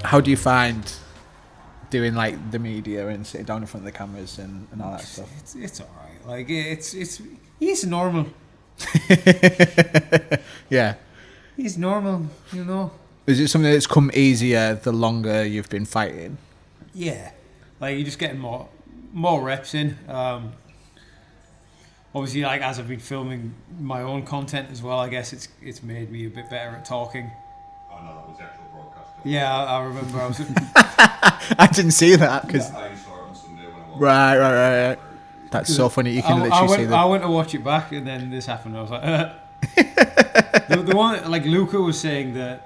How do you find doing like the media and sitting down in front of the cameras and all that stuff? It's all right. Like he's normal. Yeah. He's normal, you know. Is it something that's come easier the longer you've been fighting? Yeah, like you're just getting more reps in. Obviously, like as I've been filming my own content as well, I guess it's made me a bit better at talking. Oh no, that was the actual broadcast. Yeah, I remember. I was. I didn't see that because. I saw it on Sunday when I watched Right. That's so funny. You can literally see that. I went to watch it back, and then this happened. I was like, the one like Luca was saying that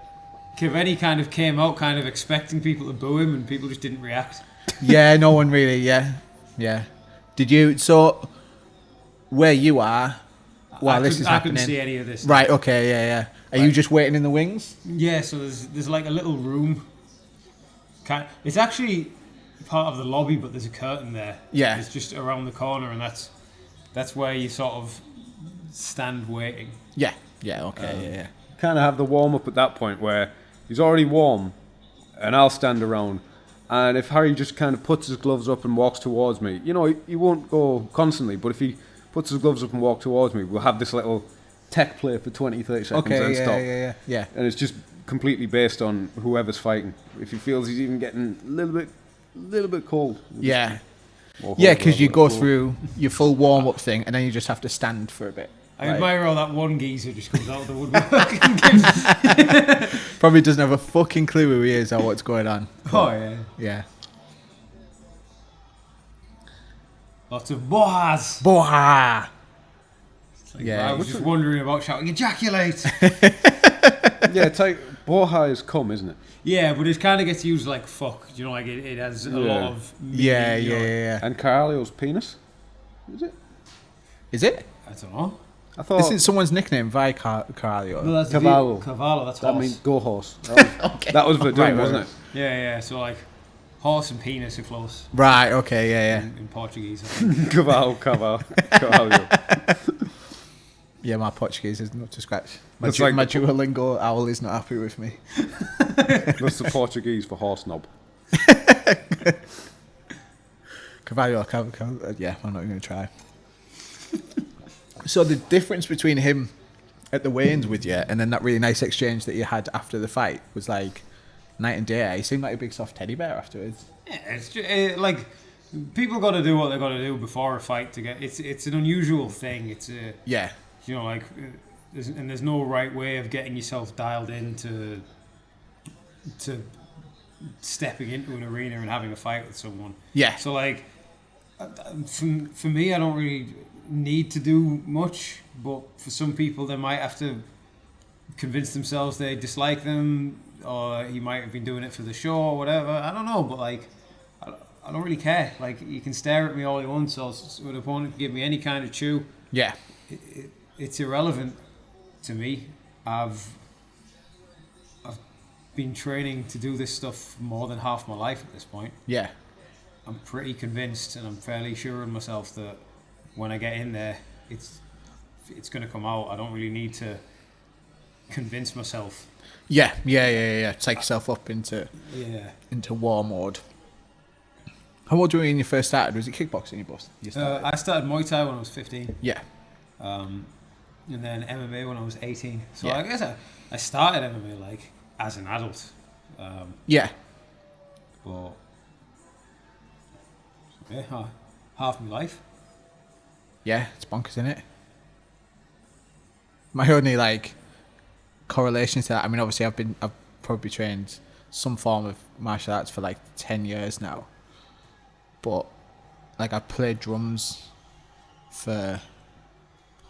Keveni kind of came out kind of expecting people to boo him, and people just didn't react. Yeah, no one really. Yeah. Did you? So, where you are, while this is happening, I couldn't see any of this. Right. Okay. Yeah. Are you just waiting in the wings? Yeah. So there's like a little room. It's actually part of the lobby, but there's a curtain there. Yeah. It's just around the corner, and that's where you sort of stand waiting. Yeah. Okay. Yeah. Kind of have the warm up at that point where he's already warm, and I'll stand around. And if Harry just kind of puts his gloves up and walks towards me, you know, he won't go constantly, but if he puts his gloves up and walks towards me, we'll have this little tech play for 20, 30 seconds and stop. Yeah. And it's just completely based on whoever's fighting. If he feels he's even getting a little bit cold. Yeah. Yeah, because you go through your full warm up thing and then you just have to stand for a bit. I admire how that one geezer just comes out of the woodwork. Probably doesn't have a fucking clue who he is or what's going on. Oh, yeah. Yeah. Lots of bohas. Boha! Like, Yeah. I was just wondering about shouting ejaculate. Yeah, it's like boha is cum, isn't it? Yeah, but it kind of gets used like fuck. You know, like it has a lot of meaning, Yeah. you know. And Carlio's penis? Is it? Is it? I don't know. I thought Isn't someone's nickname Vi Carlio? No, that's Cavallo. Cavallo, that's that horse. means go horse. That was Verdun, Right, wasn't it? Yeah. So like, horse and penis are close Right, okay, yeah. in Portuguese. I think. Cavallo. Yeah, my Portuguese is not to scratch. My That's like- Duolingo owl is not happy with me. That's the Portuguese for horse knob. Cavallo, yeah, I'm not even going to try. So the difference between him at the weigh-ins with you and then that really nice exchange that you had after the fight was like night and day. He seemed like a big soft teddy bear afterwards. Yeah, it's just, like people got to do what they got to do before a fight to get. It's an unusual thing. It's a Yeah. you know like there's no right way of getting yourself dialed into stepping into an arena and having a fight with someone. Yeah. So like for me, I don't really need to do much, but for some people they might have to convince themselves they dislike them, or he might have been doing it for the show or whatever. I don't know, but like I don't really care. Like you can stare at me all you want, so an opponent can give me any kind of chew. Yeah. It's irrelevant to me. I've been training to do this stuff more than half my life at this point. Yeah. I'm pretty convinced, and I'm fairly sure in myself that when I get in there, it's going to come out. I don't really need to convince myself. Yeah. Take yourself up into war mode. How old were you when you first started? Was it kickboxing you started? I started Muay Thai when I was 15. Yeah. And then MMA when I was 18. So Yeah. I guess I started MMA like as an adult. Yeah. But yeah, half my life. Yeah, it's bonkers, isn't it? My only like correlation to that, I mean, obviously I've probably trained some form of martial arts for like 10 years now, but like I played drums for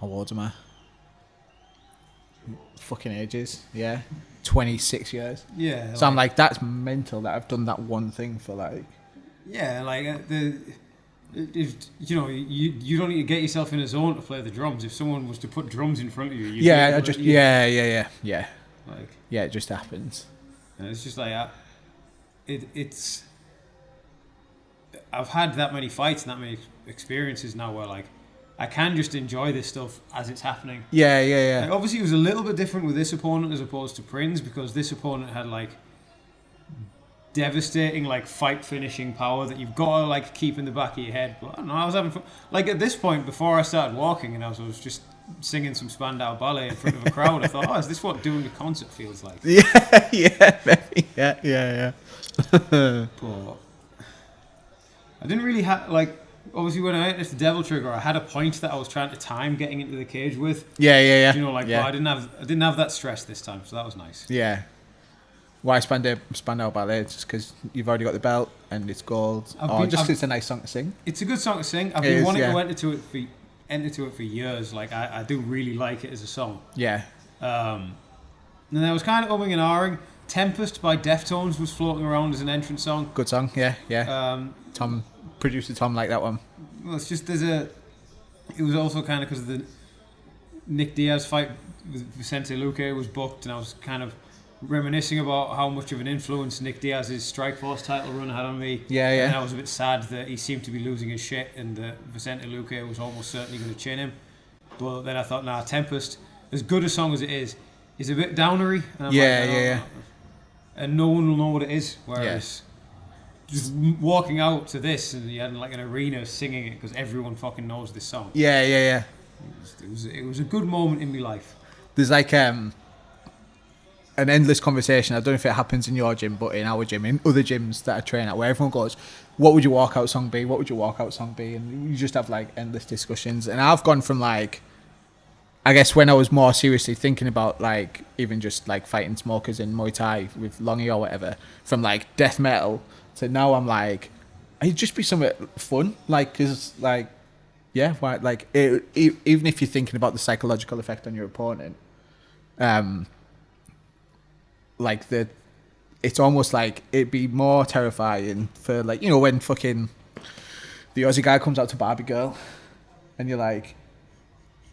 how old am I? Fucking ages, yeah, 26 years. Yeah. So I'm like, that's mental that I've done that one thing for like. Yeah, like if you know, you don't need to get yourself in a zone to play the drums. If someone was to put drums in front of you, Yeah, like yeah, it just happens. and it's just like it's. I've had that many fights and that many experiences now where like I can just enjoy this stuff as it's happening. Yeah. Like, obviously, it was a little bit different with this opponent as opposed to Prince because this opponent had like devastating like fight finishing power that you've got to like keep in the back of your head. But I don't know, I was having fun. Like at this point, before I started walking, and I was just singing some Spandau Ballet in front of a crowd, I thought, oh, is this what doing a concert feels like? Yeah, maybe. Yeah. But I didn't really have like. Obviously, when I ate the Devil Trigger, I had a point that I was trying to time getting into the cage with. Yeah. You know, like, yeah. but I didn't have that stress this time, so that was nice. Yeah. Why Spandau Ballet? Just because you've already got the belt and it's gold, it's a nice song to sing. It's a good song to sing. I've been wanting to enter to it for years. Like I do really like it as a song. Yeah. And then I was kind of umming and ahhing. Tempest by Deftones was floating around as an entrance song. Good song. Yeah. Producer Tom liked that one. Well, it's just it was also kind of because of the Nick Diaz fight with Vicente Luque was booked, and I was kind of reminiscing about how much of an influence Nick Diaz's Strikeforce title run had on me. Yeah. And I was a bit sad that he seemed to be losing his shit, and that Vicente Luque was almost certainly going to chin him. But then I thought, nah, Tempest, as good a song as it is a bit downery. And I'm yeah. And no one will know what it is. Whereas just walking out to this and you had like an arena singing it because everyone fucking knows this song. Yeah. It was a good moment in my life. There's like an endless conversation. I don't know if it happens in your gym, but in our gym, in other gyms that I train at, where everyone goes, "What would your walkout song be? What would your walkout song be?" And you just have like endless discussions. And I've gone from like, I guess when I was more seriously thinking about like even just like fighting smokers in Muay Thai with Longy or whatever, from like death metal to now I'm like, it'd just be something fun, like, cause like, yeah, why, like even if you're thinking about the psychological effect on your opponent, like it's almost like it'd be more terrifying for like, you know, when fucking the Aussie guy comes out to Barbie Girl, and you're like,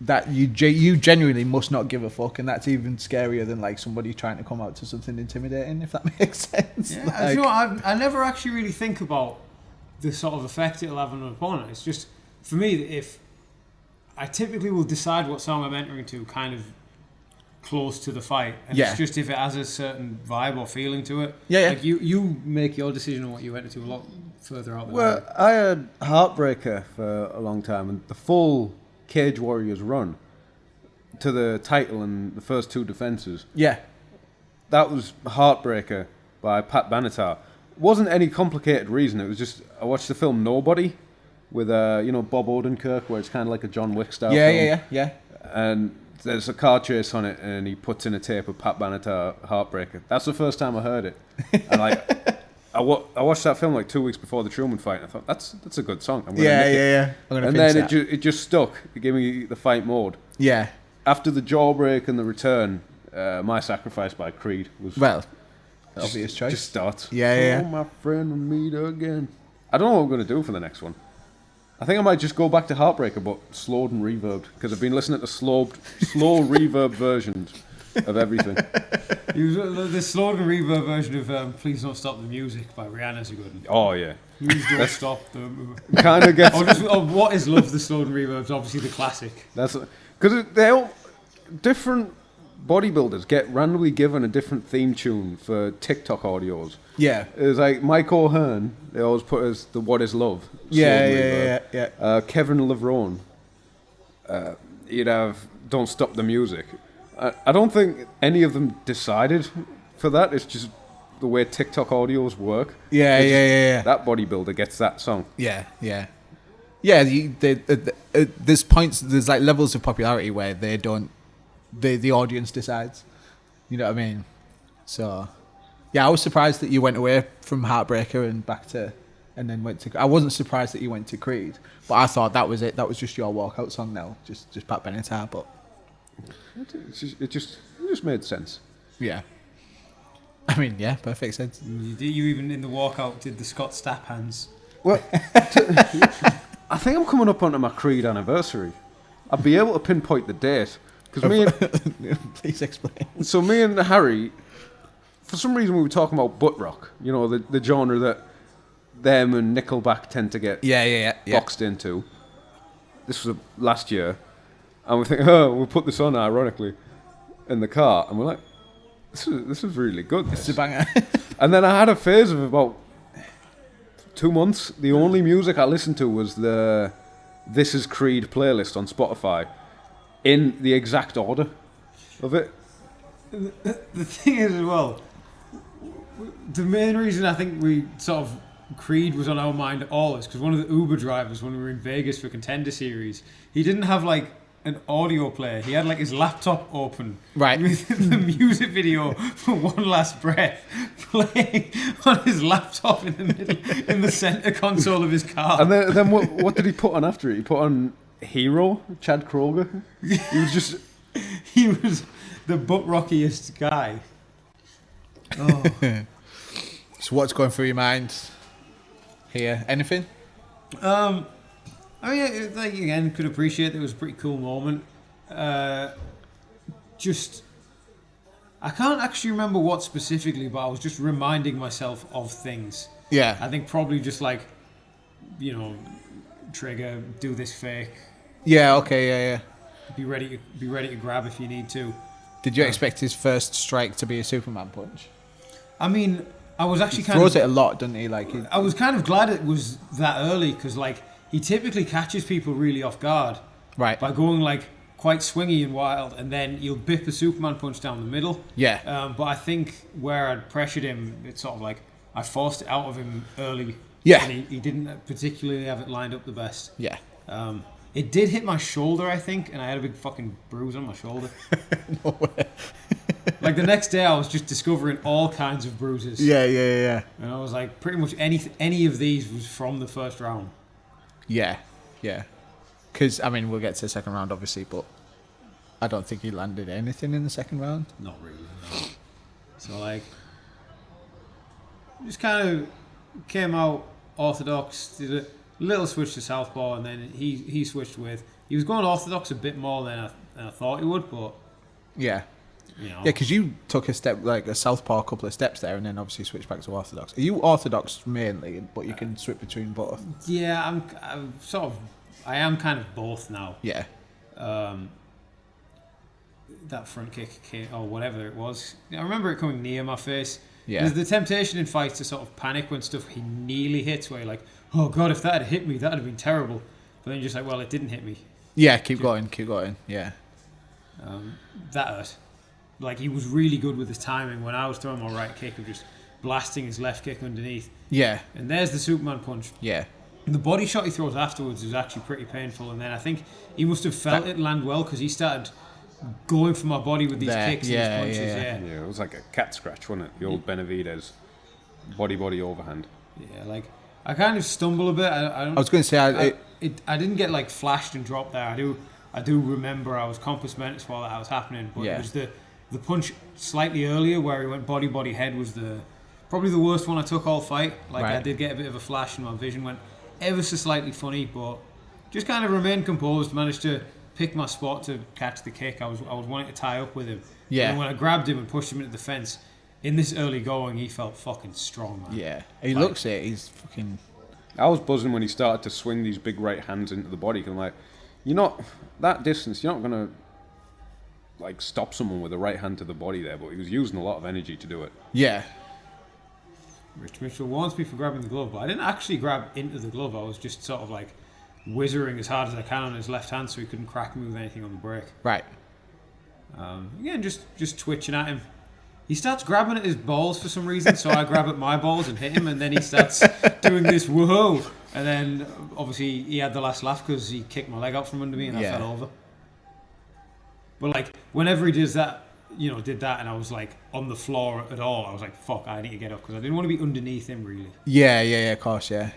that you genuinely must not give a fuck, and that's even scarier than like somebody trying to come out to something intimidating, if that makes sense. Yeah, like, you know, I never actually really think about the sort of effect it'll have on an opponent. It's just, for me, if I typically will decide what song I'm entering to kind of close to the fight, and it's just if it has a certain vibe or feeling to it. Yeah. Like you make your decision on what you enter to a lot further out. Well, I had Heartbreaker for a long time, and the full Cage Warriors run to the title and the first two defenses. Yeah. That was Heartbreaker by Pat Benatar. It wasn't any complicated reason. It was just, I watched the film Nobody with Bob Odenkirk, where it's kind of like a John Wick style film. Yeah. And there's a car chase on it, and he puts in a tape of Pat Benatar Heartbreaker. That's the first time I heard it. And like, I watched that film like 2 weeks before the Truman fight, and I thought that's a good song. I'm gonna nick it. And then it just stuck. It gave me the fight mode. Yeah. After the Jawbreak and the Return, My Sacrifice by Creed was obvious choice. Just starts. Yeah. Oh, my friend, we'll meet again. I don't know what I'm gonna do for the next one. I think I might just go back to Heartbreaker, but slowed and reverbed, because I've been listening to slow reverb versions of everything. The slowed and reverb version of "Please Don't Stop the Music" by Rihanna's a good one. Oh yeah. Please don't stop the. Kind of gets. What is Love? The slowed and reverb's obviously the classic. That's because they all different bodybuilders get randomly given a different theme tune for TikTok audios. Yeah. It's like Mike O'Hearn, they always put as the "What Is Love." Yeah. Kevin Levrone, you'd have "Don't Stop the Music." I don't think any of them decided for that. It's just the way TikTok audios work. Yeah. That bodybuilder gets that song. Yeah. There's points. There's like levels of popularity where they don't. The audience decides. You know what I mean? So, yeah, I was surprised that you went away from Heartbreaker and back to, and then went to. I wasn't surprised that you went to Creed, but I thought that was it. That was just your walkout song now, just Pat Benatar. But it just made sense. Yeah. I mean, yeah, perfect sense. You even in the walkout did the Scott Stapp hands. Well, I think I'm coming up onto my Creed anniversary. I'll be able to pinpoint the date. Because please explain. So me and Harry, for some reason we were talking about butt rock, you know, the genre that them and Nickelback tend to get boxed into. This was last year, and we think, we'll put this on ironically in the car, and we're like, this is really good. It's a banger. And then I had a phase of about 2 months. The only music I listened to was the This Is Creed playlist on Spotify in the exact order of it. The thing is, as well, the main reason I think we sort of Creed was on our mind at all is because one of the Uber drivers, when we were in Vegas for Contender Series, he didn't have like an audio player. He had like his laptop open, Right. with the music video for One Last Breath playing on his laptop in the middle, in the center console of his car. And then what did he put on after it? He put on Hero, Chad Kroger. He was just... He was the butt rockiest guy. Oh. So what's going through your mind here? Anything? I mean, like, again, could appreciate that it was a pretty cool moment. Just, I can't actually remember what specifically, but I was just reminding myself of things. Yeah. I think probably just like, trigger, do this fake, Yeah. Okay. Yeah. be ready to grab if you need to. Did you expect his first strike to be a Superman punch? I mean, I was actually He throws it a lot, doesn't he? Like, I was kind of glad it was that early because, like, he typically catches people really off guard right. by going like quite swingy and wild, and then he'll bip a Superman punch down the middle. Yeah. But I think where I'd pressured him, it's sort of like I forced it out of him early. Yeah. And he didn't particularly have it lined up the best. Yeah. It did hit my shoulder, I think, and I had a big fucking bruise on my shoulder. No way. Like the next day, I was just discovering all kinds of bruises. Yeah. And I was like, pretty much any of these was from the first round. Yeah. Because, I mean, we'll get to the second round, obviously, but I don't think he landed anything in the second round. Not really, no. So, like, just kind of came out orthodox, did a little switch to southpaw, and then he switched with... He was going orthodox a bit more than I thought he would, but... Yeah. Yeah, because you took a step, like a southpaw, a couple of steps there, and then obviously switched back to orthodox. Are you orthodox mainly, but you can switch between both? Yeah, I'm sort of... I am kind of both now. Yeah. That front kick came, or whatever it was. I remember it coming near my face. Yeah. There's the temptation in fights to sort of panic when stuff he nearly hits, where you're like, oh God, if that had hit me, that would have been terrible. But then you're just like, well, it didn't hit me. Yeah, keep going. Yeah. That hurt. Like, he was really good with his timing when I was throwing my right kick of just blasting his left kick underneath. Yeah. And there's the Superman punch. Yeah. And the body shot he throws afterwards is actually pretty painful. And then I think he must have felt it land well because he started going for my body with these kicks and these punches. Yeah, it was like a cat scratch, wasn't it? The old Benavidez body overhand. Yeah, like, I kind of stumble a bit. I I was going to say, I didn't get like flashed and dropped there. I do remember I was compass mentis while that was happening, but it was the punch slightly earlier where he went body head was probably the worst one I took all fight. Like, I did get a bit of a flash and my vision went ever so slightly funny, but just kind of remained composed, managed to pick my spot to catch the kick. I was wanting to tie up with him. Yeah. And when I grabbed him and pushed him into the fence, in this early going, he felt fucking strong, man. Yeah. He looks it. He's fucking... I was buzzing when he started to swing these big right hands into the body. Cause I'm like, you're not... That distance, you're not going to like stop someone with a right hand to the body there, but he was using a lot of energy to do it. Yeah. Rich Mitchell wants me for grabbing the glove, but I didn't actually grab into the glove. I was just sort of like whizzering as hard as I can on his left hand so he couldn't crack me with anything on the break. Right. Again, just twitching at him. He starts grabbing at his balls for some reason, so I grab at my balls and hit him, and then he starts doing this whoa, and then obviously he had the last laugh because he kicked my leg out from under me and I fell over. But like, whenever he did that, and I was like on the floor at all, I was like, fuck, I need to get up because I didn't want to be underneath him really. Yeah, of course, yeah.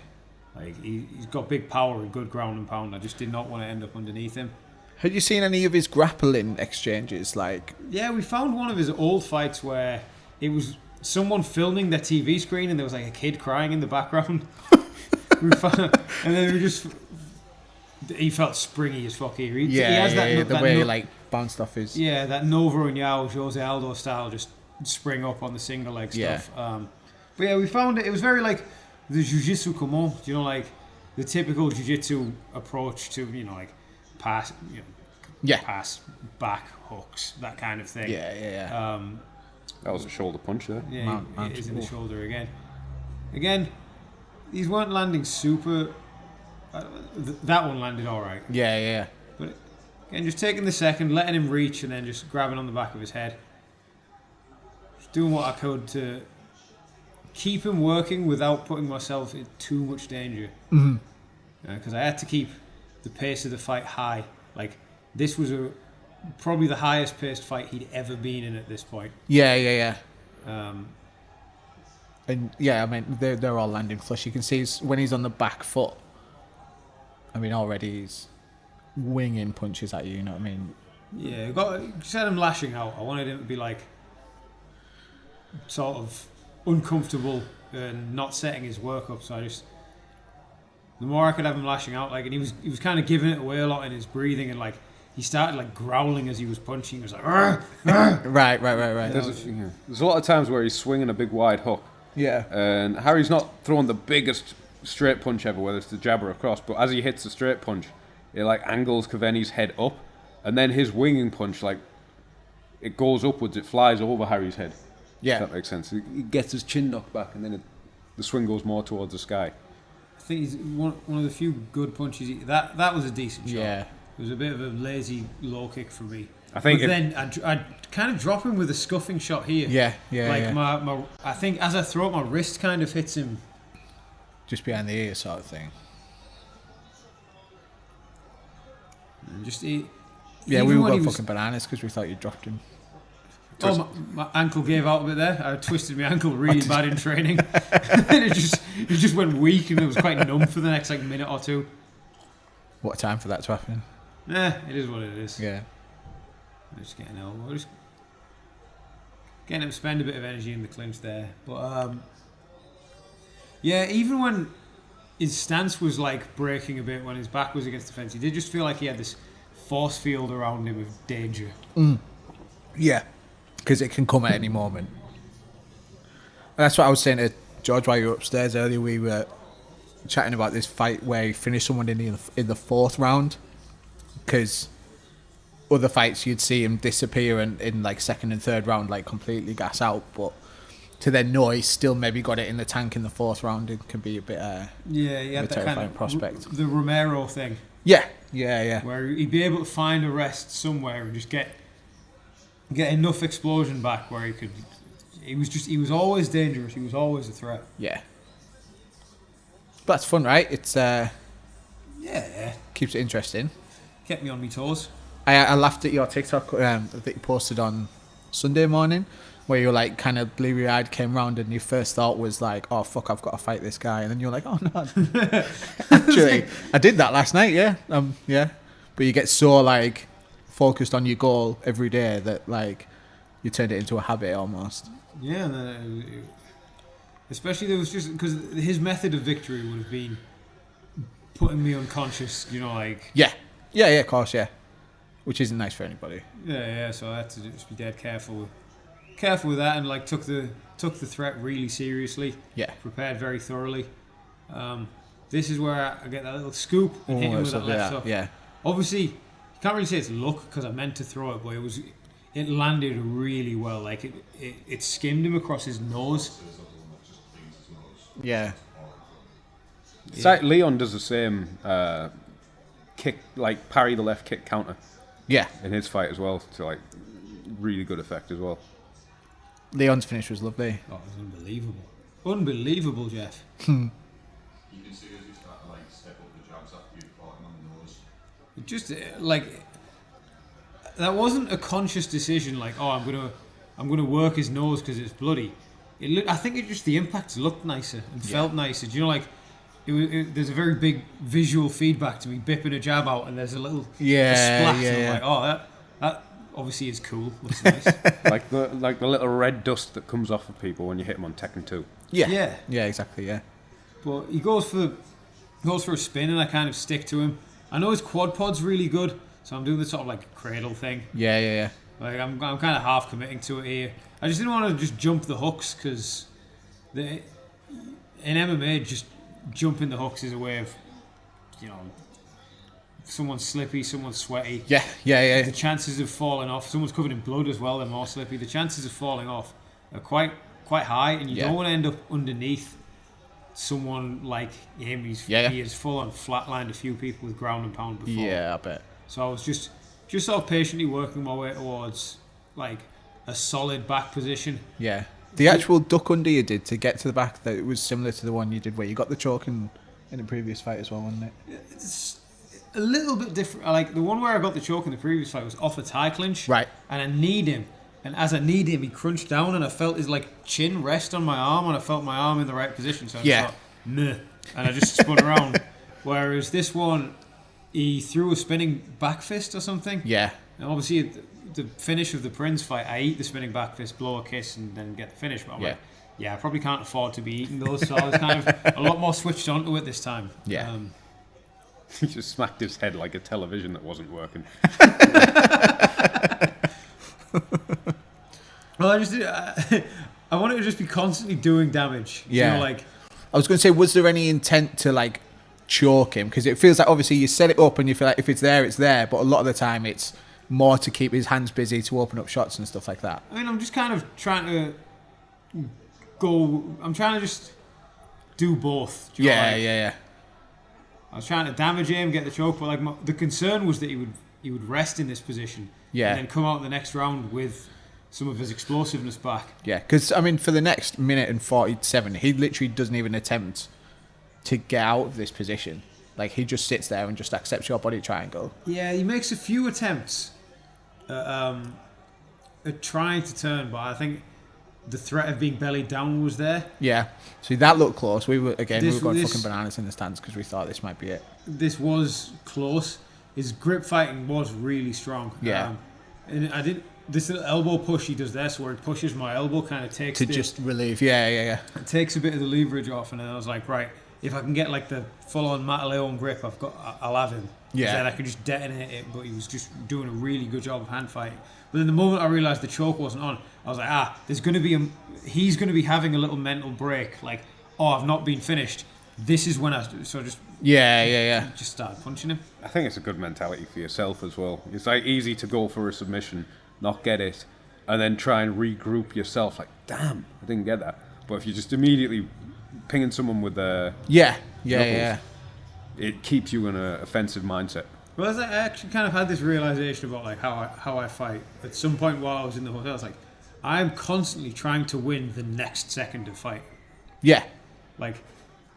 Like, he's got big power and good ground and pound. I just did not want to end up underneath him. Had you seen any of his grappling exchanges? Like, yeah, we found one of his old fights where it was someone filming their TV screen and there was like a kid crying in the background. And then he felt springy as fuck here. He has the way he like bounced off his... Yeah, that Nova and Yao, Jose Aldo style, just spring up on the single leg stuff. But yeah, we found it was very like the Jiu Jitsu Kumon, like the typical Jiu Jitsu approach to, like pass, pass, back hooks, that kind of thing. That was a shoulder punch there. Yeah, it is in the shoulder again. Again, these weren't landing super. That one landed all right. Yeah. But again, just taking the second, letting him reach, and then just grabbing on the back of his head. Just doing what I could to keep him working without putting myself in too much danger. Because I had to keep the pace of the fight high. Like, this was probably the highest paced fight he'd ever been in at this point. Yeah. And yeah, I mean, they're all landing flush. You can see when he's on the back foot, I mean, already he's winging punches at you, you know what I mean? Yeah, just had him lashing out. I wanted him to be like sort of uncomfortable and not setting his work up. So the more I could have him lashing out, like, and he was kind of giving it away a lot in his breathing, and like he started like growling as he was punching. He was like, "Arr, arr." Right. There's a lot of times where he's swinging a big wide hook. Yeah. And Harry's not throwing the biggest straight punch ever, whether it's the jab or a cross, but as he hits the straight punch, it like angles Kaveni's head up, and then his winging punch, like, it goes upwards, it flies over Harry's head. Yeah. If that makes sense. He gets his chin knocked back, and then the swing goes more towards the sky. I think he's one of the few good punches. That was a decent shot. Yeah. It was a bit of a lazy low kick for me. I think but then I'd kind of drop him with a scuffing shot here. Yeah. Like my I think as I throw it, my wrist kind of hits him Just behind the ear sort of thing. and just Yeah, even we were when going he was- fucking bananas because we thought you dropped him. Oh, my ankle gave out a bit there. I twisted my ankle really bad in training. And it just went weak, and it was quite numb for the next like minute or two. What a time for that to happen. It is what it is. Yeah. Just getting elbow. Just getting him to spend a bit of energy in the clinch there. But yeah, even when his stance was like breaking a bit when his back was against the fence, he did just feel like he had this force field around him of danger. Yeah. Because it can come at any moment. And that's what I was saying to George while you were upstairs earlier. We were chatting about this fight where he finished someone in the fourth round. Because other fights you'd see him disappear and in like second and third round like completely gas out, but to then know he's still maybe got it in the tank in the fourth round, it can be a bit He had that terrifying kind of prospect. The Romero thing. Yeah. Where he'd be able to find a rest somewhere and just get enough explosion back where he was always dangerous. He was always a threat. Yeah. But that's fun, right? It's Yeah. keeps it interesting. Kept me on my toes. I laughed at your TikTok that you posted on Sunday morning, where you were like kind of bleary-eyed, came round, and your first thought was like, "Oh fuck, I've got to fight this guy," and then you're like, "Oh no." Actually, I did that last night. Yeah, yeah. But you get so like focused on your goal every day that like you turned it into a habit almost. Yeah, and then especially there was just because his method of victory would have been putting me unconscious. You know, like Yeah, of course, yeah. Which isn't nice for anybody. Yeah. So I had to just be dead careful with that, and like took the threat really seriously. Yeah. Prepared very thoroughly. This is where I get that little scoop and hit him with that left hook. Yeah. Obviously, you can't really say it's luck because I meant to throw it, but it landed really well. Like it skimmed him across his nose. Yeah. It's like Leon does the same kick, like parry the left kick counter Yeah. in his fight as well, to like really good effect as well. Leon's finish was lovely. Oh, it was unbelievable. Unbelievable, Jeff. You can see as he started to like step up the jabs after you fought him on the nose. It just like that wasn't a conscious decision. Like, oh, I'm gonna work his nose because it's bloody. I think it just the impacts looked nicer and felt nicer. Do you know, like there's a very big visual feedback to me bipping a jab out, and there's a little splash. And I'm like, oh, that obviously is cool. Looks nice. like the little red dust that comes off of people when you hit them on Tekken 2. Yeah, exactly. Yeah. But he goes for a spin, and I kind of stick to him. I know his quad pod's really good, so I'm doing the sort of like cradle thing. Yeah. Like I'm kind of half committing to it here. I just didn't want to just jump the hooks because in MMA just jumping the hooks is a way of, you know, someone's slippy, someone's sweaty. Yeah. The chances of falling off, someone's covered in blood as well, they're more slippy. The chances of falling off are quite high, and you Yeah. don't want to end up underneath someone like him. He has full on flatlined a few people with ground and pound before. Yeah, I bet. So I was just sort of patiently working my way towards like a solid back position. Yeah. The actual duck under you did to get to the back, that it was similar to the one you did where you got the choke in the previous fight as well, wasn't it? It's a little bit different. Like the one where I got the choke in the previous fight was off a tie clinch. Right. And I kneed him. And as I kneed him, he crunched down, and I felt his like chin rest on my arm, and I felt my arm in the right position. So I just thought, nah. And I just spun around. Whereas this one, he threw a spinning back fist or something. Yeah. And obviously, the finish of the Prince fight, I eat the spinning back fist, blow a kiss, and then get the finish. But I'm like, I probably can't afford to be eating those. So I was kind of a lot more switched onto it this time. Yeah. He just smacked his head like a television that wasn't working. Well, I wanted to just be constantly doing damage. Yeah. You know, like, I was going to say, was there any intent to like choke him? Because it feels like obviously you set it up and you feel like if it's there, it's there. But a lot of the time it's more to keep his hands busy to open up shots and stuff like that. I mean, I'm just kind of trying to I'm trying to just do both. Do you know, like, Yeah. I was trying to damage him, get the choke, but like the concern was that he would rest in this position. Yeah. And then come out in the next round with some of his explosiveness back. Yeah, because I mean, for the next minute and 47, he literally doesn't even attempt to get out of this position. Like, he just sits there and just accepts your body triangle. Yeah, he makes a few attempts at trying to turn, but I think the threat of being belly down was there. Yeah. See, that looked close. We were going This- fucking bananas in the stands because we thought this might be it. This was close. His grip fighting was really strong. Yeah. And I didn't. This little elbow push he does there, so where he pushes my elbow, kind of takes To just relieve. Yeah. it takes a bit of the leverage off, and then I was like, right, if I can get like the full-on Mataleon grip, I'll have him. Yeah. Then I can just detonate it, but he was just doing a really good job of hand fighting. But then the moment I realised the choke wasn't on, I was like, there's going to be he's going to be having a little mental break, like, I've not been finished. This is when I just started punching him. I think it's a good mentality for yourself as well. It's like easy to go for a submission, not get it, and then try and regroup yourself. Like, damn, I didn't get that. But if you're just immediately pinging someone with a Yeah. it keeps you in an offensive mindset. Well, I actually kind of had this realization about like how I fight. At some point while I was in the hotel, I was like, I'm constantly trying to win the next second of fight. Yeah. Like,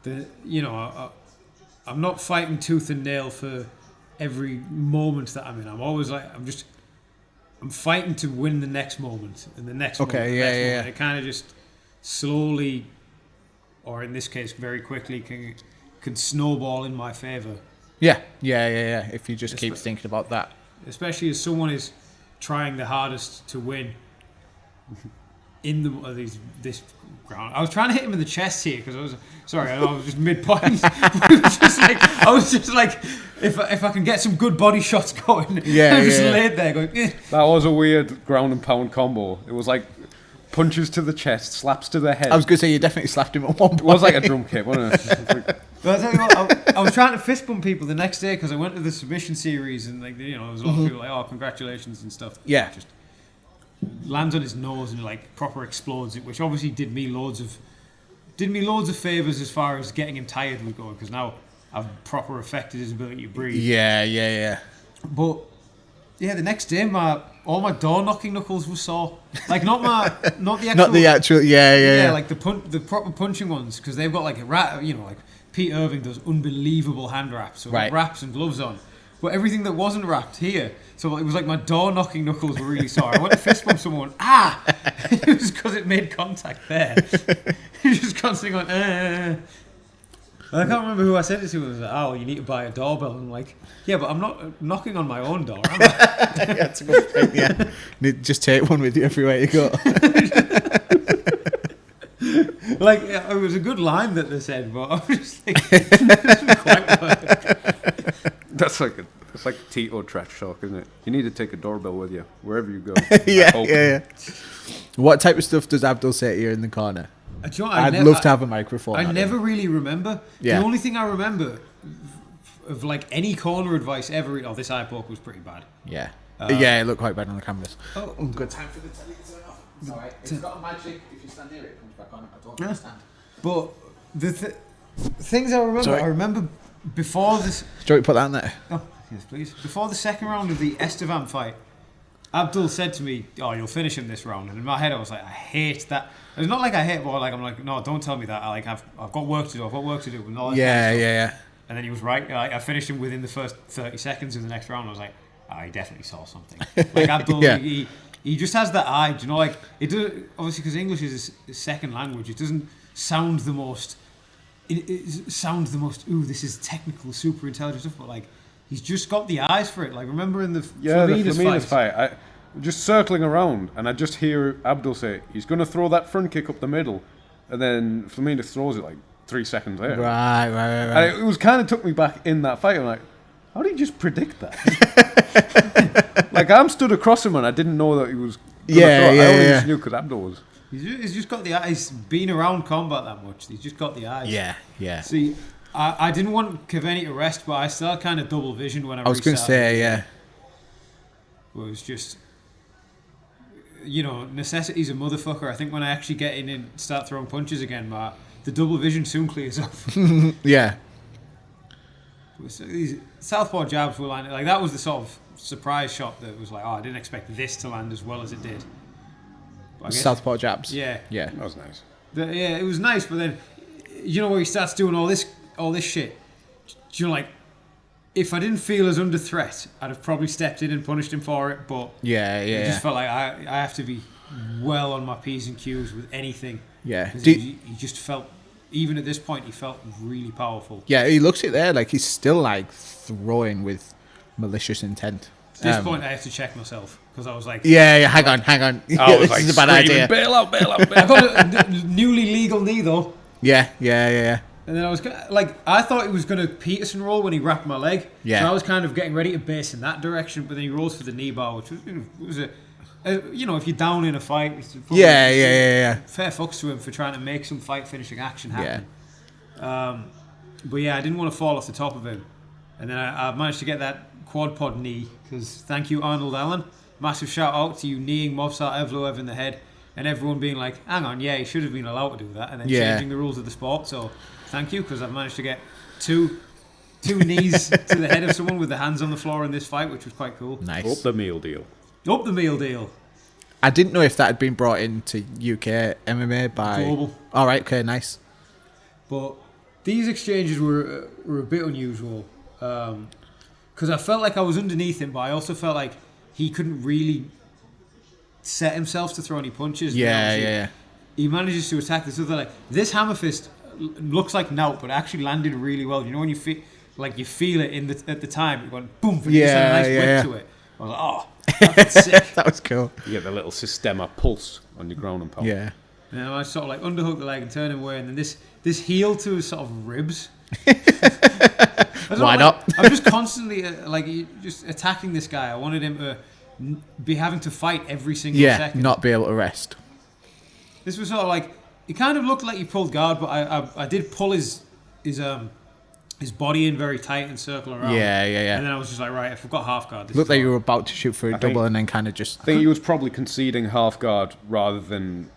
I'm not fighting tooth and nail for every moment that I'm in. I'm always like, I'm fighting to win the next moment and the next moment. Okay, the next moment. yeah. It kind of just slowly, or in this case, very quickly, can snowball in my favor. Yeah. If you just keep thinking about that. Especially as someone is trying the hardest to win in this ground. I was trying to hit him in the chest here because I was just mid-point. I was just like, if I can get some good body shots going. I just laid there going, eh. That was a weird ground and pound combo. It was like punches to the chest, slaps to the head. I was going to say you definitely slapped him at one point. It was like a drum kick, wasn't it? But I tell you what, I was trying to fist bump people the next day because I went to the submission series and like there was a lot of people like, congratulations and stuff. Yeah. Just lands on his nose and like proper explodes it, which obviously did me loads of favors as far as getting him tired would go, because now I've proper affected his ability to breathe. Yeah. But yeah, the next day all my door knocking knuckles were sore. Like not the actual Yeah. like the proper punching ones, because they've got like like Pete Irving does unbelievable hand wraps, so Right. wraps and gloves on. But everything that wasn't wrapped here, so it was like my door knocking knuckles were really sore. I went to fist bump someone, it was because it made contact there. He was just constantly going, I can't remember who I said it to. It was like, you need to buy a doorbell. And I'm like, yeah, but I'm not knocking on my own door, am I? That's a good point, yeah. Just take one with you everywhere you go. Like, it was a good line that they said, but I was just like, it doesn't quite work. That's like Tito trash talk, isn't it? You need to take a doorbell with you wherever you go. Yeah. What type of stuff does Abdul say to you in the corner? I'd love to have a microphone. I never really remember. Yeah. The only thing I remember of like any corner advice ever, this eye poke was pretty bad. Yeah. It looked quite bad on the cameras. Oh, good time for the telly to turn off. It's alright. It's got a magic. If you stand near it, it comes back on. I don't Yeah. understand. But the things I remember, Sorry. I remember before this. Do you want me to put that in there? Oh, yes, please. Before the second round of the Estevan fight, Abdul said to me, "Oh, you'll finish him this round." And in my head, I was like, "I hate that." It's not like I hate, but like I'm like, "No, don't tell me that." I've got work to do. I've got work to do. And all that kind of Yeah, stuff. yeah. And then he was right. I finished him within the first 30 seconds of the next round. I was like, he definitely saw something. Like Abdul, Yeah. he just has that eye. Do you know, like it does. Obviously, because English is his second language, it doesn't sound the most. It sounds the most. Ooh, this is technical, super intelligent stuff. But like, he's just got the eyes for it. Like, remember in the the Flamini's Flamini's fight. Just circling around, and I just hear Abdul say, he's going to throw that front kick up the middle, and then Flamini's throws it like 3 seconds later. Right. And it was kind of took me back in that fight. I'm like, how did he just predict that? Like, I'm stood across him, and I didn't know that he was gonna Yeah, throw it. yeah, I only yeah. just knew because Abdul was. He's just got the eyes. Been around combat that much, he's just got the eyes. Yeah. See, I didn't want Cavani to rest, but I still had kind of double vision when I I was going to restarted. say, yeah. It was just, necessity's a motherfucker. I think when I actually get in and start throwing punches again, the double vision soon clears up. Yeah. So these southpaw jabs were landing. Like, that was the sort of surprise shot that was like, I didn't expect this to land as well as it did. But I guess- Southpaw jabs. Yeah. Yeah. That was nice. Yeah, it was nice, but then, where he starts doing all this shit. Like, if I didn't feel as under threat, I'd have probably stepped in and punished him for it, but Yeah. I just felt like I have to be well on my P's and Q's with anything. Yeah. 'Cause Do- he just felt, even at this point, he felt really powerful. Yeah, he looks it there like he's still like throwing with malicious intent. At this point, I have to check myself, because I was like, Yeah, hang on. I was This like, is a bad screaming, idea. bail out. I got a newly legal knee though. Yeah. And then I was like, I thought he was going to Peterson roll when he wrapped my leg. Yeah. So I was kind of getting ready to base in that direction, but then he rolls for the knee bar, which was if you're down in a fight, it's probably Yeah. fair fucks to him for trying to make some fight finishing action happen. Yeah. But yeah, I didn't want to fall off the top of him. And then I managed to get that quad pod knee, because thank you, Arnold Allen. Massive shout out to you kneeing Movsar Evloev in the head, and everyone being like, hang on, yeah, he should have been allowed to do that, and then Yeah. changing the rules of the sport. So thank you, because I've managed to get two knees to the head of someone with their hands on the floor in this fight, which was quite cool. Nice. Up the meal deal. Up the meal deal. I didn't know if that had been brought into UK MMA by. Global. All right. Okay. Nice. But these exchanges were a bit unusual, because I felt like I was underneath him, but I also felt like he couldn't really set himself to throw any punches. And Yeah. obviously Yeah. He manages to attack this other, like, this hammer fist looks like knout, but actually landed really well. You know when you feel like you feel it at the time, it went boom, and you just had a nice whip to it. I was like, oh, that's sick. That was cool. You get the little Sistema pulse on your ground and pound. Yeah. And then I sort of like underhook the leg and turn him away, and then this heel to his sort of ribs. Why not? I'm just constantly just attacking this guy. I wanted him to be having to fight every single Yeah. second. Not be able to rest. This was sort of like, it kind of looked like he pulled guard, but I did pull his body in very tight and circle around. Yeah. And then I was just like, right, if I've got half guard, this Looked is like all you were about to shoot for a think- double and then kind of just. I think he was probably conceding half guard rather than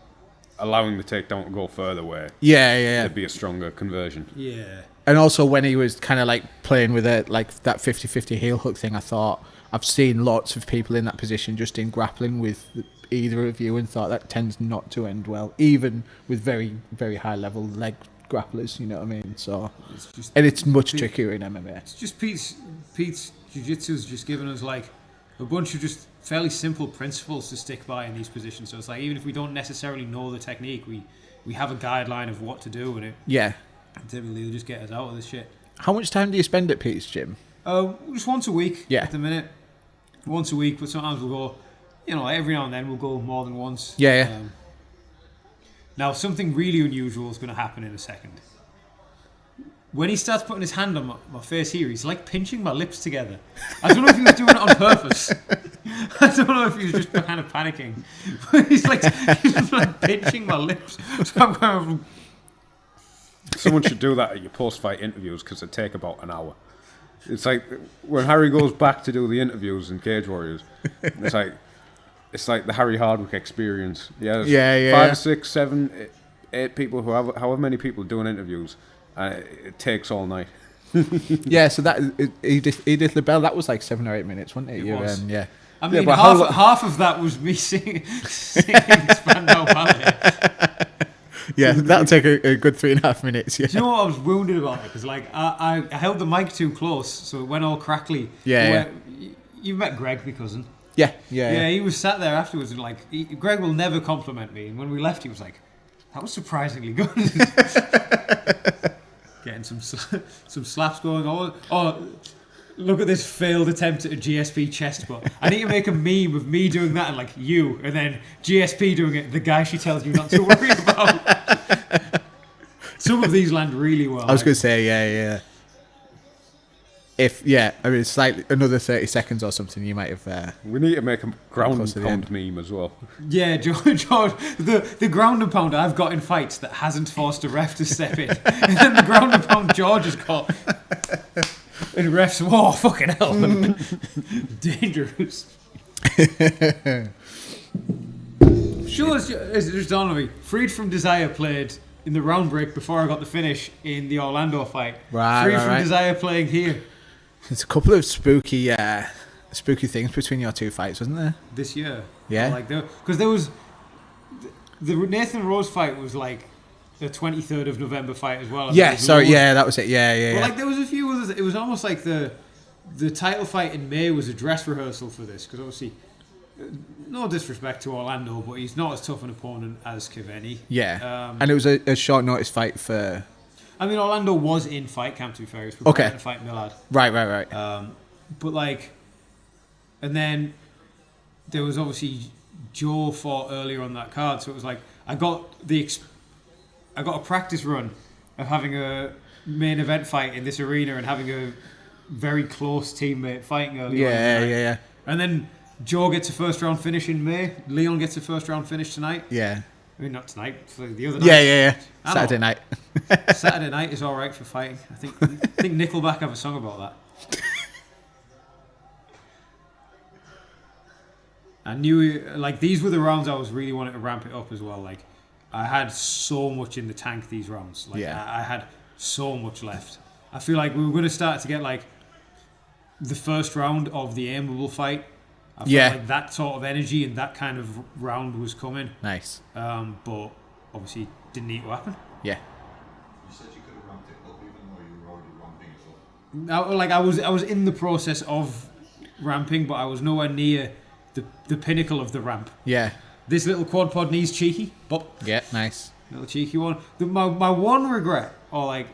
allowing the takedown to go further, where Yeah. there'd be a stronger conversion. Yeah. And also when he was kind of like playing with it, like that 50-50 heel hook thing, I thought I've seen lots of people in that position just in grappling with either of you, and thought that tends not to end well, even with very, very high level leg grapplers. You know what I mean? So, It's just, and it's much trickier in MMA. it's just Pete's jiu-jitsu's just given us like a bunch of just fairly simple principles to stick by in these positions. So it's like, even if we don't necessarily know the technique, we have a guideline of what to do, and it Yeah. typically will just get us out of this shit. How much time do you spend at Pete's gym? Just once a week Yeah. at the minute. Once a week, but sometimes we'll go, every now and then we'll go more than once. Yeah. Now, something really unusual is going to happen in a second. When he starts putting his hand on my face here, he's like pinching my lips together. I don't know if he was doing it on purpose. I don't know if he was just kind of panicking. But he's like pinching my lips. So I'm going, Someone should do that at your post-fight interviews, because they take about an hour. It's like when Harry goes back to do the interviews in Cage Warriors, it's like, it's like the Harry Hardwick experience. Yeah, Yeah. 5, 6, 7, 8 people who have however many people doing interviews, and it takes all night. Yeah, so that Edith LaBelle, that was like 7 or 8 minutes, wasn't it? It was. Yeah. I mean, but half of that was me singing Spandau Ballet. Yeah, that'll take a good 3.5 minutes. Yeah. Do you know what I was wounded about it? Because like I held the mic too close, so it went all crackly. Yeah. You met Greg, my cousin. Yeah. He was sat there afterwards and like Greg will never compliment me. And when we left, he was like, "That was surprisingly good." Getting some slaps going on. Oh, look at this failed attempt at a GSP chest butt. I need to make a meme of me doing that and like you, and then GSP doing it. The guy she tells you not to worry about. Some of these land really well. I was going to say, yeah. I mean, slightly another 30 seconds or something, you might have. We need to make a ground Close to the pound end. meme as well. Yeah, George, the ground and pound I've got in fights that hasn't forced a ref to step in. And then the ground and pound George has got. And refs, whoa, fucking hell. Dangerous. Sure, it's just dawned on me. Freed from Desire played in the round break before I got the finish in the Orlando fight. Freed from Desire playing here. There's a couple of spooky things between your two fights, wasn't there? This year. Yeah. Because there was... The Nathan Rose fight was like the 23rd of November fight as well. Yeah, sorry, yeah, that was it. Yeah. But like there was a few others. It was almost like the title fight in May was a dress rehearsal for this, because obviously, no disrespect to Orlando, but he's not as tough an opponent as Keveni. Yeah, and it was a short notice fight for... I mean, Orlando was in fight camp, to be fair. He was preparing to fight Millard. Right. But like, and then there was obviously Joe fought earlier on that card, so it was like I got a practice run of having a main event fight in this arena and having a very close teammate fighting earlier. Yeah. And then Joe gets a first round finish in May. Leon gets a first round finish tonight. Yeah. I mean, not tonight, for the other night. Yeah. Saturday night. Saturday night is all right for fighting. I think Nickelback have a song about that. I knew, like, these were the rounds I was really wanting to ramp it up as well. Like, I had so much in the tank these rounds. Like, I had so much left. I feel like we were going to start to get, like, the first round of the aimable fight. I felt like that sort of energy and that kind of round was coming. Nice. But obviously didn't need to happen. Yeah. You said you could have ramped it up even though you were already ramping it up. I was in the process of ramping, but I was nowhere near the pinnacle of the ramp. Yeah. This little quad pod knee's cheeky. Bop. Yeah, nice. Little cheeky one. My one regret, or like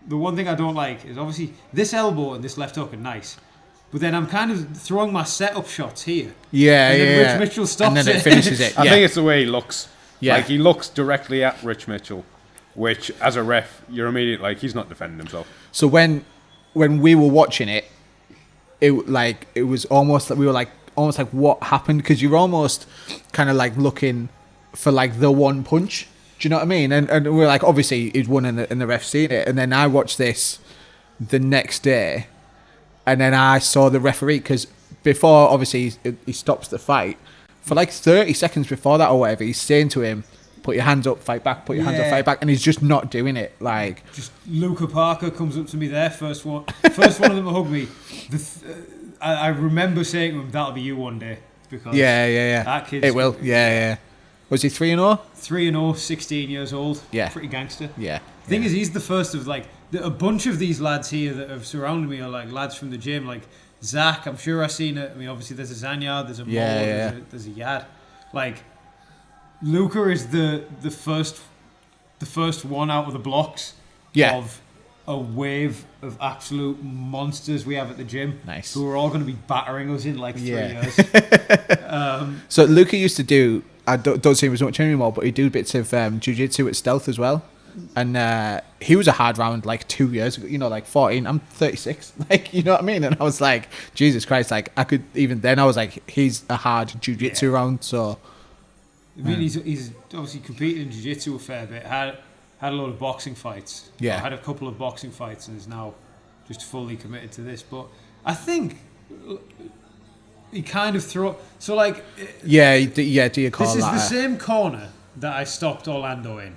the one thing I don't like, is obviously this elbow and this left hook are nice. But then I'm kind of throwing my setup shots here. Yeah, and then Rich Mitchell stops and then it. it finishes it. I think it's the way he looks. Yeah. Like, he looks directly at Rich Mitchell, which, as a ref, you're immediately like, he's not defending himself. So when we were watching it, it was almost like we were like almost like what happened, because you're almost kind of like looking for like the one punch. Do you know what I mean? And we're like, obviously he'd won and the ref seen it, and then I watched this the next day, and then I saw the referee, because before obviously he stops the fight for like 30 seconds before that or whatever, he's saying to him, put your hands up, fight back, put your hands up, fight back, and he's just not doing it. Like, just Luca Parker comes up to me there, first one of them to hug me. I remember saying to him, that'll be you one day, because that kid's it will. Yeah. Was he 3-0? 3-0, 16 years old. Yeah. Pretty gangster. Yeah. The thing is, he's the first of like a bunch of these lads here that have surrounded me are like lads from the gym. Like Zach, I'm sure I've seen it. I mean, obviously there's a Zanyard, there's a Mo, there's a Yad. Like Luca is the first one out of the blocks of a wave of absolute monsters we have at the gym. Nice. Who are all going to be battering us in like 3 years. So Luca used to do, I don't see him as much anymore, but he do bits of Jiu Jitsu at Stealth as well. And he was a hard round like 2 years ago, you know, like 14. I'm 36, like, you know what I mean? And I was like, Jesus Christ, like I could, even then I was like, he's a hard Jiu Jitsu round, so. I mean, he's obviously competed in Jiu Jitsu a fair bit, had a lot of boxing fights. Yeah. Had a couple of boxing fights and is now just fully committed to this. But I think he kind of throw. So like, Yeah, do you call this is that? the same corner that I stopped Orlando in,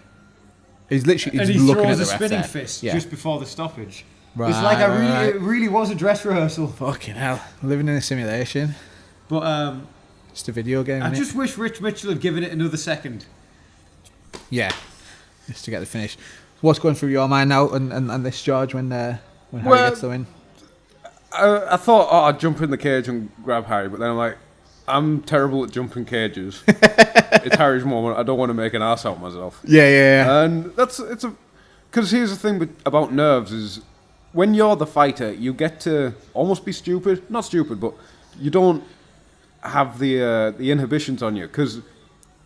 He's literally and he looking at throws the a ref spinning there. fist Yeah. just before the stoppage. Right, It's like right. it really was a dress rehearsal. Fucking hell, living in a simulation. But Just a video game. I innit? just wish Rich Mitchell had given it another second. Yeah, just to get the finish. What's going through your mind now and this George when Harry gets the win? I thought, I'd jump in the cage and grab Harry, but then I'm like, I'm terrible at jumping cages. It's Harry's moment. I don't want to make an ass out of myself. Yeah. And because here's the thing about nerves is when you're the fighter, you get to almost be stupid. Not stupid, but you don't have the inhibitions on you because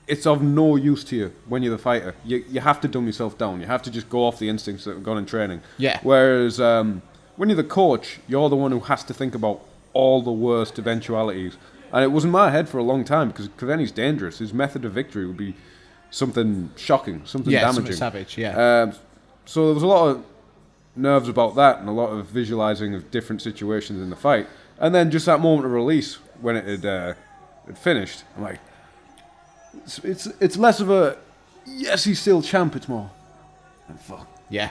it's of no use to you when you're the fighter. You have to dumb yourself down. You have to just go off the instincts that have gone in training. Yeah. Whereas when you're the coach, you're the one who has to think about all the worst eventualities. And it was in my head for a long time because Caveni's dangerous. His method of victory would be something shocking, something damaging. Something savage, yeah. So there was a lot of nerves about that and a lot of visualizing of different situations in the fight. And then just that moment of release when it had finished, I'm like, it's less of a, yes, he's still champ, it's more, and fuck. Yeah.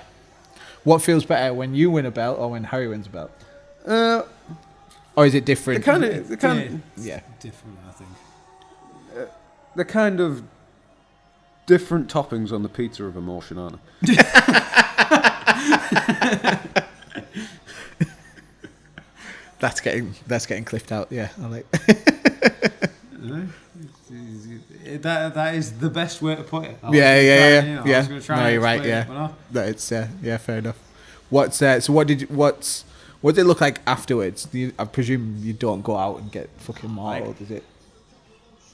What feels better, when you win a belt or when Harry wins a belt? Or is it different? They're kind of Yeah. Different, I think. they're kind of different toppings on the pizza of emotion, aren't they? That's getting clipped out. Yeah, I like. That is the best way to put it. Yeah. I was gonna try No, and you're right. explain Yeah, it, but no. that it's yeah, fair enough. What did it look like afterwards? I presume you don't go out and get fucking mauled, is it?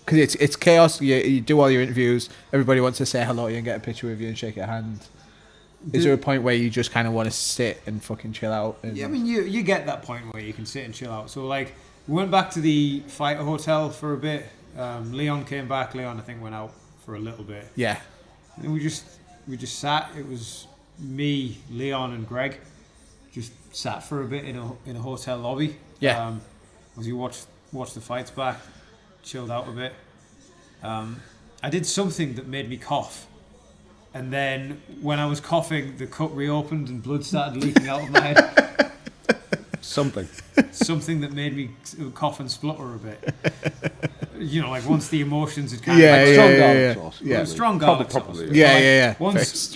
Because it's chaos. You do all your interviews. Everybody wants to say hello to you and get a picture with you and shake your hand. Is there a point where you just kind of want to sit and fucking chill out? Yeah, I mean, you get that point where you can sit and chill out. So, like, we went back to the fighter hotel for a bit. Leon came back. Leon, I think, went out for a little bit. Yeah. And we just sat. It was me, Leon, and Greg. Just sat for a bit in a hotel lobby. Yeah. As you watched the fights back, chilled out a bit. I did something that made me cough. And then when I was coughing, the cut reopened and blood started leaking out of my head. Something Something that made me cough and splutter a bit. You know, like once the emotions had kind Yeah, of... strong yeah, garlic yeah. sauce. Yeah. Strong garlic Probably, sauce. Yeah, Like,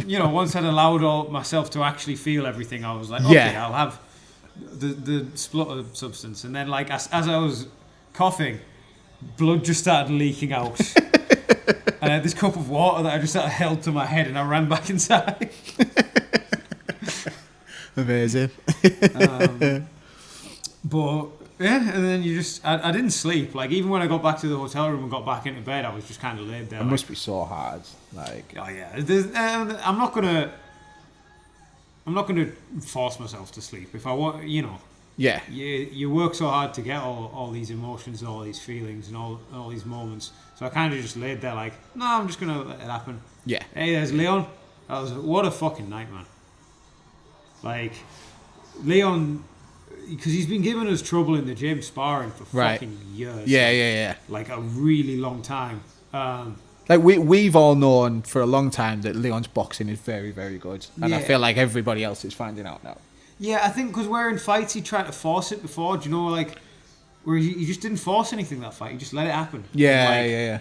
yeah. Once I'd allowed myself to actually feel everything, I was like, okay, Yeah. I'll have the splutter substance. And then, like, as I was coughing, blood just started leaking out. And I had this cup of water that I just held to my head, and I ran back inside. Amazing. But yeah, and then I didn't sleep. Like, even when I got back to the hotel room and got back into bed, I was just kind of laid there. It must be so hard. Like, Oh yeah, I'm not gonna force myself to sleep if I want. You know, yeah, you work so hard to get all these emotions and all these feelings and all these moments. So I kind of just laid there like, no, I'm just gonna let it happen. yeah. Hey, there's Leon. What a fucking night, man. Like, Leon, because he's been giving us trouble in the gym sparring for Right. fucking years. Yeah. Like a really long time. Like we've all known for a long time that Leon's boxing is very, very good, and I Yeah. feel like everybody else is finding out now. Yeah, I think because we're in fights, he tried to force it before. Do you know, like, where he just didn't force anything that fight. He just let it happen. Yeah, Like, yeah.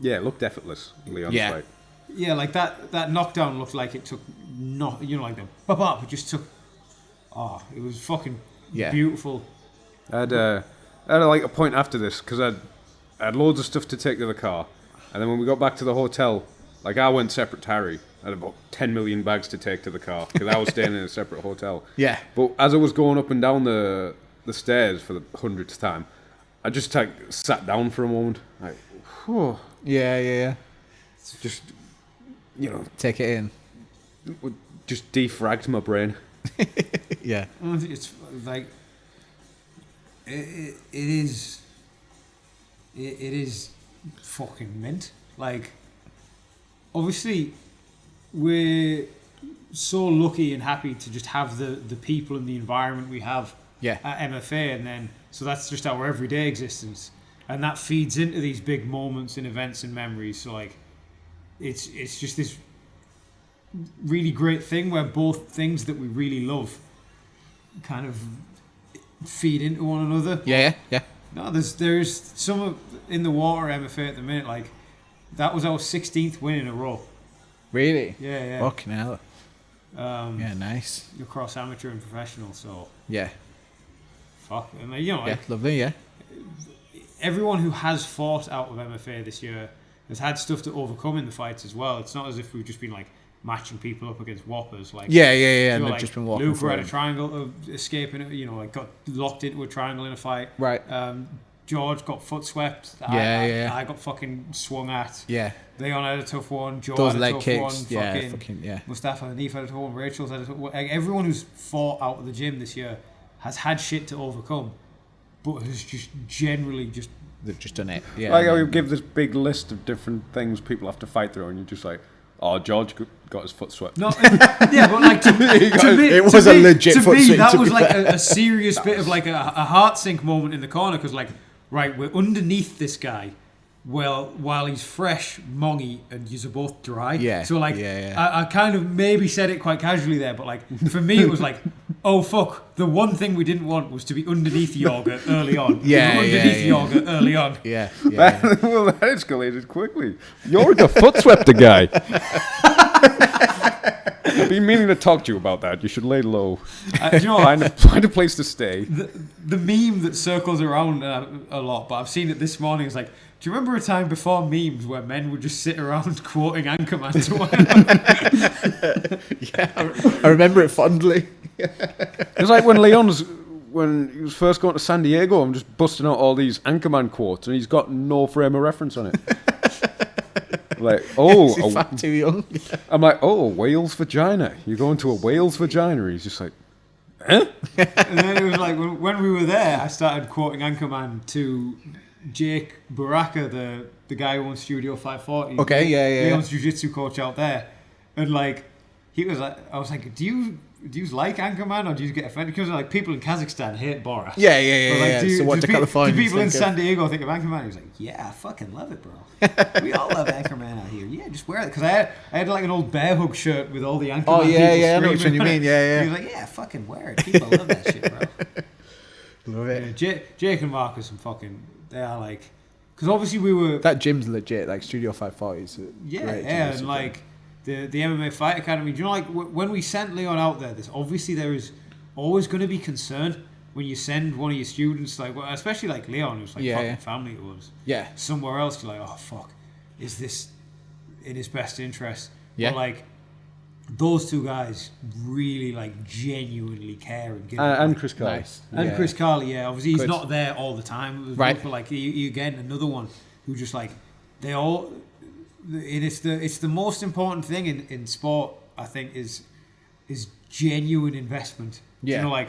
Yeah, it looked effortless, Leon's Yeah. fight. Yeah, like that knockdown looked like it took like the bop. It just took. Oh, it was fucking Yeah. beautiful. I had like a point after this because I had loads of stuff to take to the car, and then when we got back to the hotel, like I went separate to Harry. I had about 10 million bags to take to the car because I was staying in a separate hotel. Yeah. But as I was going up and down the stairs for the 100th time, I just like sat down for a moment, like, whew, Yeah. just, you know, Take it in. just defragged my brain. Yeah. It's like it is fucking mint. Like, obviously, we're so lucky and happy to just have the people and the environment we have Yeah. at MFA, and then So that's just our everyday existence, and that feeds into these big moments and events and memories. So like, it's just this really great thing where both things that we really love kind of feed into one another. Yeah. No, there's some in the water MFA at the minute. Like, that was our 16th win in a row. Really? Yeah. Fucking hell. Yeah, nice. Across amateur and professional, so Yeah. fuck. And you know, like, lovely. Yeah. everyone who has fought out of MFA this year has had stuff to overcome in the fights as well. It's not as if we've just been like matching people up against whoppers. Like, Yeah. you And know, they've like, just been walking Luke through had a it. triangle of escaping it. You know, like got locked into a triangle in a fight. Right. George got foot swept. Yeah. I got fucking swung at. Yeah. Leon had a tough one. Joe Those had a leg tough kicks. one. Yeah. Mustafa Hanif had a tough one. Rachel's had a tough one. Like, everyone who's fought out of the gym this year has had shit to overcome, but has just generally just... They've just done it. Yeah. Like, I would give this big list of different things people have to fight through, and you're just like, oh, George got his foot swept. No, yeah, but like to me, it was a legit to foot me, swing, that to was be like fair. a serious bit of like a heart sink moment in the corner, because like, right, we're underneath this guy. Well, while he's fresh, mongy, and you're both dry. Yeah, So like, yeah. I kind of maybe said it quite casually there, but like for me it was like, oh fuck, the one thing we didn't want was to be underneath Yorga early on. Yeah, we were underneath Yorga early on. Yeah. Well, that escalated quickly. Yorga foot swept the guy. I've been meaning to talk to you about that. You should lay low. Do you know what? Find a place to stay. The meme that circles around a lot, but I've seen it this morning, is like, do you remember a time before memes where men would just sit around quoting Anchorman to one another? Yeah. I remember it fondly. It's like when when he was first going to San Diego, I'm just busting out all these Anchorman quotes, and he's got no frame of reference on it. Like, Is he far too young? I'm like, oh, a whale's vagina. You're going to a whale's vagina. He's just like, eh? And then it was like, when we were there, I started quoting Anchorman to Jake Baraka, the guy who owns Studio 540. Okay, yeah. He owns Jiu Jitsu coach out there. And like, he was like, I was like, do you like Anchorman, or do you get offended? Because like, people in Kazakhstan hate Borat. Yeah. But, like, So what the Californians do people in think of- San Diego think of Anchorman? He was like, yeah, I fucking love it, bro. We all love Anchorman out here. Yeah, just wear it. Because I had like an old bear hug shirt with all the Anchorman Oh, yeah, people I know which one screaming you on mean. it. Yeah. He was like, yeah, fucking wear it. People love that shit, bro. Love it. Yeah, Jake and Mark are some fucking... They are like... Because obviously we were... That gym's legit. Like Studio 540 is a Yeah, great yeah, gym. and like the MMA Fight Academy. Do you know, like when we sent Leon out there, there is always going to be concern when you send one of your students, like especially like Leon, who's like fucking family to us. Yeah. Somewhere else, you're like, oh fuck, is this in his best interest? Yeah. But like those two guys really like genuinely care and give. And Chris Carl. Nice. And Yeah. Chris Carley, yeah, obviously he's Good. not there all the time. Right. But like you again, another one who just like they all. It's the most important thing in sport, I think, is genuine investment. Yeah. You know,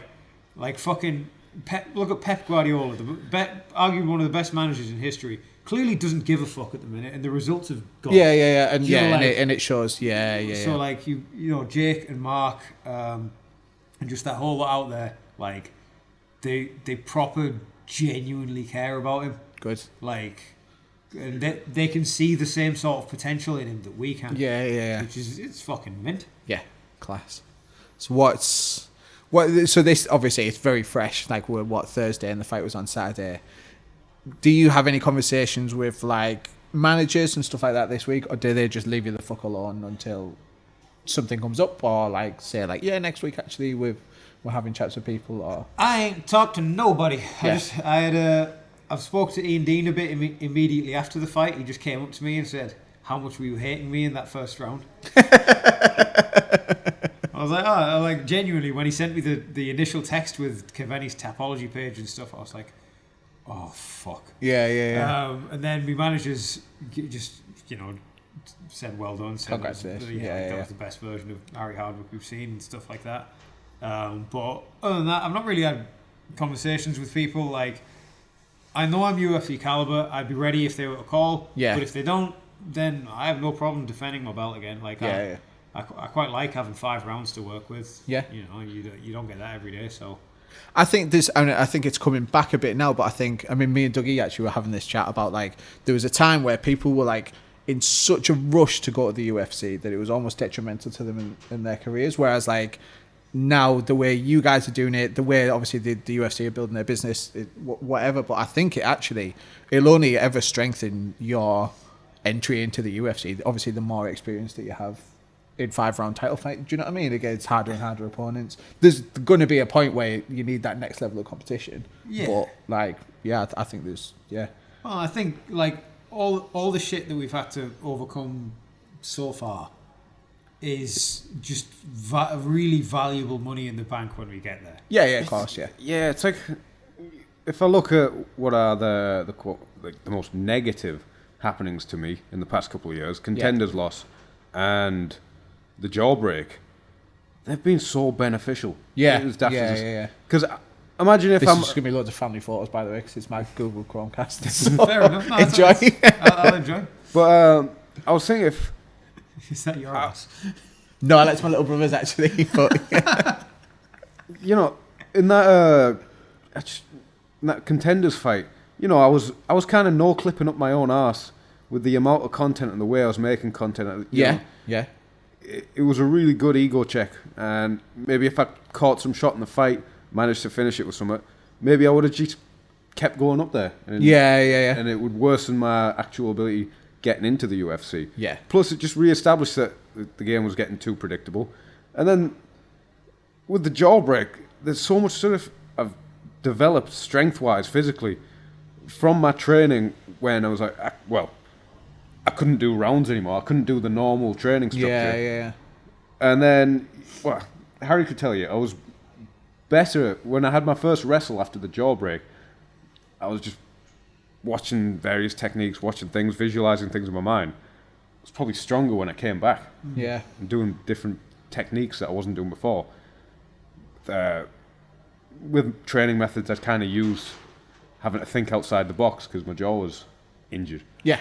like fucking Pep. Look at Pep Guardiola, arguably one of the best managers in history. Clearly doesn't give a fuck at the minute, and the results have gone. Yeah, and You know, like- and it shows. Yeah. So like you know Jake and Mark, and just that whole lot out there, like they proper genuinely care about him. Good. Like, and they can see the same sort of potential in him that we can. Yeah. Which is, it's fucking mint. Yeah, class. So so this obviously it's very fresh. Like we're Thursday, and the fight was on Saturday. Do you have any conversations with like managers and stuff like that this week, or do they just leave you the fuck alone until something comes up, or like say like next week actually we're having chats with people, or I ain't talked to nobody. Yeah. I've spoke to Ian Dean a bit immediately after the fight. He just came up to me and said how much were you hating me in that first round. I was like, genuinely, when he sent me the initial text with Keveni's Tapology page and stuff, I was like, oh fuck. Yeah. And then my managers just said well done. Said Congratulations. that was the best version of Harry Hardwick we've seen and stuff like that. But other than that, I've not really had conversations with people. Like, I know I'm UFC caliber. I'd be ready if they were to call. Yeah. But if they don't, then I have no problem defending my belt again. Like, I quite like having 5 rounds to work with. Yeah. You know, you don't get that every day. So I think this. I think it's coming back a bit now, but I mean, me and Dougie actually were having this chat about like there was a time where people were like in such a rush to go to the UFC that it was almost detrimental to them in their careers. Whereas like now, the way you guys are doing it, the way obviously the UFC are building their business, whatever. But I think it'll only ever strengthen your entry into the UFC. Obviously, the more experience that you have in 5-round title fight, do you know what I mean? Against harder and harder opponents. There's going to be a point where you need that next level of competition. Yeah. But like, yeah, I think there's, yeah. Well, I think like all the shit that we've had to overcome so far is just really valuable money in the bank when we get there. Yeah, of course, yeah. Yeah, it's like if I look at what are the most negative happenings to me in the past couple of years, Contenders loss and the Jawbreak, they've been so beneficial. Yeah, yeah. Because imagine if this I'm... is going to be loads of family photos, by the way, because it's my Google Chromecast. So Fair enough. No, enjoy. I'll enjoy. But I was thinking if... Is that your ass? No, that's my little brother's actually. But you know, in that Contenders fight, you know, I was kind of no clipping up my own arse with the amount of content and the way I was making content. You know, yeah. It was a really good ego check, and maybe if I caught some shot in the fight, managed to finish it with something, maybe I would have just kept going up there. And, Yeah. And it would worsen my actual ability getting into the UFC. Yeah. Plus, it just re-established that the game was getting too predictable. And then with the Jawbreak, there's so much sort of I've developed strength-wise, physically, from my training when I was like, I couldn't do rounds anymore. I couldn't do the normal training structure. Yeah. And then, well, Harry could tell you, I was better when I had my first wrestle after the Jawbreak. I was just watching various techniques, watching things, visualizing things in my mind. I was probably stronger when I came back. Yeah. And doing different techniques that I wasn't doing before. With training methods, I kind of used having to think outside the box because my jaw was injured. Yeah.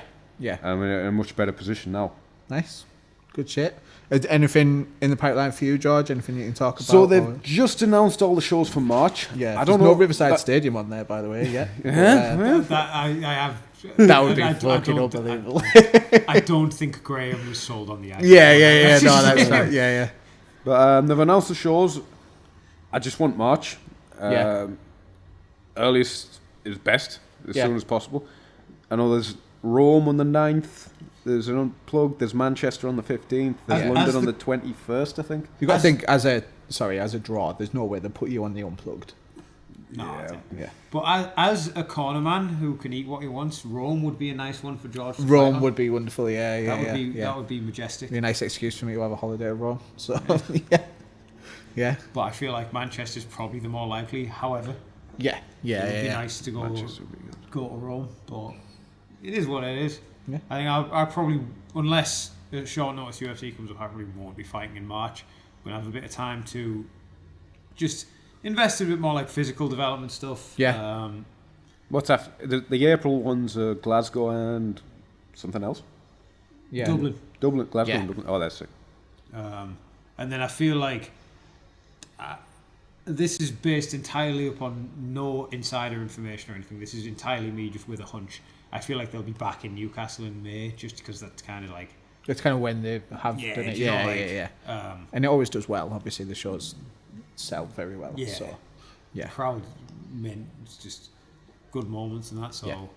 I'm in a much better position now. Nice. Good shit. Anything in the pipeline for you, George? Anything you can talk about? So they've just announced all the shows for March. Yeah. I don't know. No Riverside Stadium on there, by the way. Yeah. I have. That would be fucking unbelievable. I don't think Graham was sold on the idea. Yeah. No, that's right. Yeah. But they've announced the shows. I just want March. Earliest is best, as soon as possible. I know there's Rome on the 9th. There's an Unplugged. There's Manchester on the 15th. There's London on the 21st, I think. You've got to think as a draw. There's no way they'll put you on the Unplugged. No, Yeah. But as a corner man who can eat what he wants, Rome would be a nice one for George. Rome would be wonderful. Yeah. That would be majestic. Be a nice excuse for me to have a holiday at Rome. So yeah. But I feel like Manchester's probably the more likely. However, Yeah. it would be nice to go to Rome, but it is what it is. Yeah. I think I'll probably, unless at short notice UFC comes up, I probably won't be fighting in March. I'm going to have a bit of time to just invest in a bit more like physical development stuff. Yeah. What's after the April ones? Glasgow and something else. Yeah. Dublin. Glasgow. Yeah. And Dublin. Oh, that's sick. And then I feel like this is based entirely upon no insider information or anything. This is entirely me just with a hunch. I feel like they'll be back in Newcastle in May just because that's kind of like... That's kind of when they have done it. Yeah. And it always does well. Obviously, the shows sell very well. Yeah. So, yeah. Crowd, it's just good moments and that. So,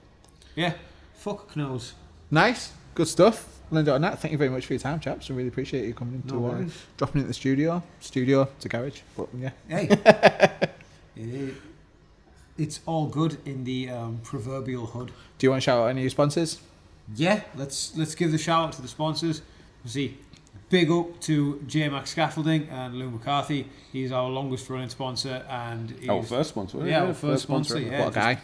Yeah. fuck knows. Nice. Good stuff. Well done on that. Thank you very much for your time, chaps. I really appreciate you coming into dropping into the studio. It's a garage, but yeah. Hey. It's all good in the proverbial hood. Do you want to shout out any of your sponsors? Yeah, let's give the shout out to the sponsors. Big up to J-Max Scaffolding and Lou McCarthy. He's our longest running sponsor and Our first sponsor. Yeah, our first sponsor. Yeah, what a guy.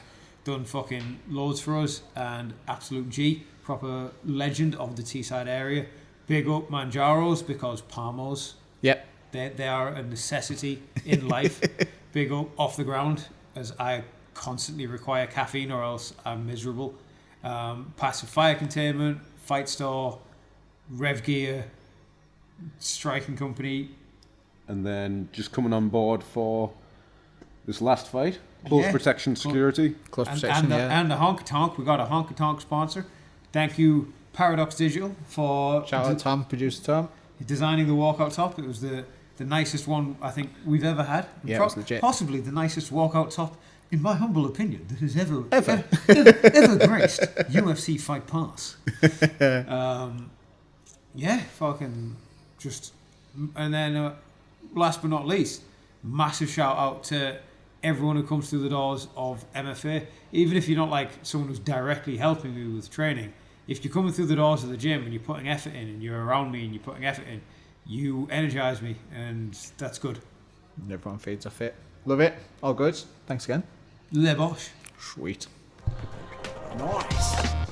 Done fucking loads for us and absolute G, proper legend of the Teesside area. Big up Manjaros because Palmos. Yep. They are a necessity in life. Big up Off the Ground, as I constantly require caffeine or else I'm miserable. Passive Fire Containment, Fight Store, Rev Gear, Striking Company. And then just coming on board for this last fight. Close Yeah. protection security. Close And, protection, and the Honky Tonk. We got a Honky Tonk sponsor. Thank you, Paradox Digital, for Shout out Tom, producer Tom. designing the walkout top. It was the nicest one I think we've ever had. Yeah, it was legit. Possibly the nicest walkout top, in my humble opinion, that has ever graced UFC Fight Pass. Yeah, fucking just. And then, last but not least, massive shout out to everyone who comes through the doors of MFA. Even if you're not like someone who's directly helping me with training, if you're coming through the doors of the gym and you're putting effort in and you're around me and you're putting effort in, you energize me, and that's good. And everyone feeds off it. Love it. All good. Thanks again. Le Bosch. Sweet. Nice.